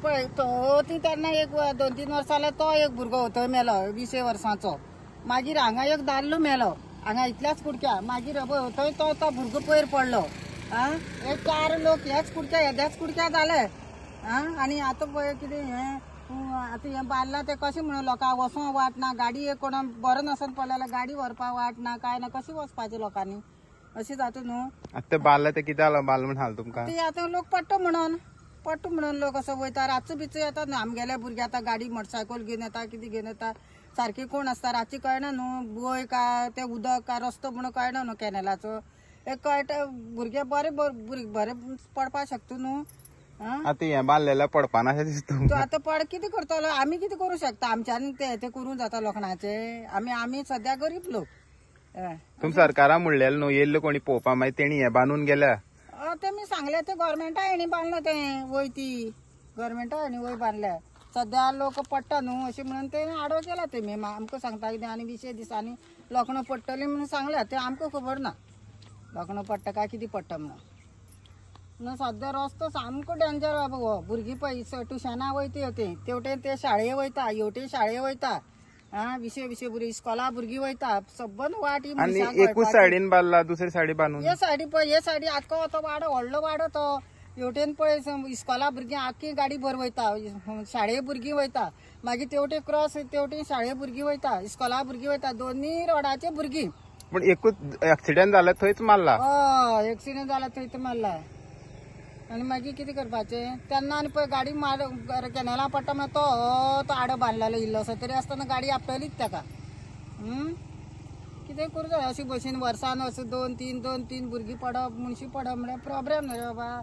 पळय तो ती तेन्ना एक 2-3 वर्सां जाल्यार तो एक भुरगो होतो मेलो 20 वर्सांचो. मागीर हांगा एक दादलो मेलो हांगा इतल्याच कुडक्या. मागीर होतो तो भुरगो पयर पडलो. हे 4 लोक ह्याच कुडक्या येद्याच कुडक्या जाले. आनी आतां पळय कितें हें आतां हें बांदलां तें कशें म्हणून लोकांक वचोंक वाट ना. गाडी एक कोणा बरो नसन पडलो जाल्यार गाडी व्हरपाक वाट ना काय ना. कशें वचपाचें लोकांनी अशें जाता न्हू. आतां तें बांदलां तें कितें जालां बांदलां म्हण तुमकां ते आतां लोक पडटा म्हणून लोक असो वयता. रातचो बिचो येतात न्हू. आमगेले भुरगे आतां गाडी मोटरसायकल घेवन येता कितें घेवन येता. सारकी कोण आसता रातची कळना न्हू. वय काय ते उदक काय रस्तो म्हणून कळना न्हू कॅनलाचो. एक कळटा भुरगे बरे पडपाक शकता न्हू. आतां हें बांदलेल्या पडपाना अशें दिसता. तो आतां पड कितें करतलो. आमी कितें करूं शकता. आमच्यानी ते करूं जाता लोखणाचे. आमी सद्या गरीब लोक. तुम सरकारान म्हणलेलें न्हू येयल्लो कोणी पळोवपा मागीर तेणी हें बांदून गेल्या. तेमी सांगले ते गव्हर्मेंटा हेणी बांदला तें वय ती गव्हर्मेंटा हेणी वय बांदल्या. सद्या लोक पडटा न्हू अशें म्हणून ते आडो केला तेमी. आमकां सांगता कितें आनी 20 दिसांनी लोखणां पडटलीं म्हणून सांगल्या. ते आमकां खबर ना लोखणां पडटा काय कितें पडटा म्हणून. सद्या रस्तो सामको डेंजर बाबा हो. भुरगीं पळय ट्युशनाक वयता तेवटेन ते शाळेक वयता हेवटेन शाळेक वयता. 20 भुरगीं इस्कॉला भुरगीं वयता. सबंद वाट ही आनी एकूच सायडीन बांदला दुसरे सायडी बांदून. हे सायडी पळय हे सायडी आतको तो वाडो व्हडलो वाडो तो. हेवटेन पळय इस्कॉला भुरगीं आख्खी गाडी भर वयता. शाळेक भुरगीं वयता. मागीर तेवटेन क्रॉस तेवटेन शाळेक भुरगीं वयता. इस्कॉला भुरगीं वयता. दोनी रोडाचे भुरगीं. पूण एकूच एक्सिडेंट जाला थंयच मारला. एक्सिडेंट जाला थंयच मारला. आनी मागीर कितें करपाचें. तेन्ना आनी पळय गाडी कॅनला पडटा म्हणल्यार तो आडो बांदलेलो इल्लोसो तरी आसतना गाडी आपयलीच ताका. कितें करूं जाय अशें भशेन वर्सान असो 2-3 भुरगीं पडप मुनशी पडप म्हळ्यार प्रॉब्लेम न्हू रे बाबा.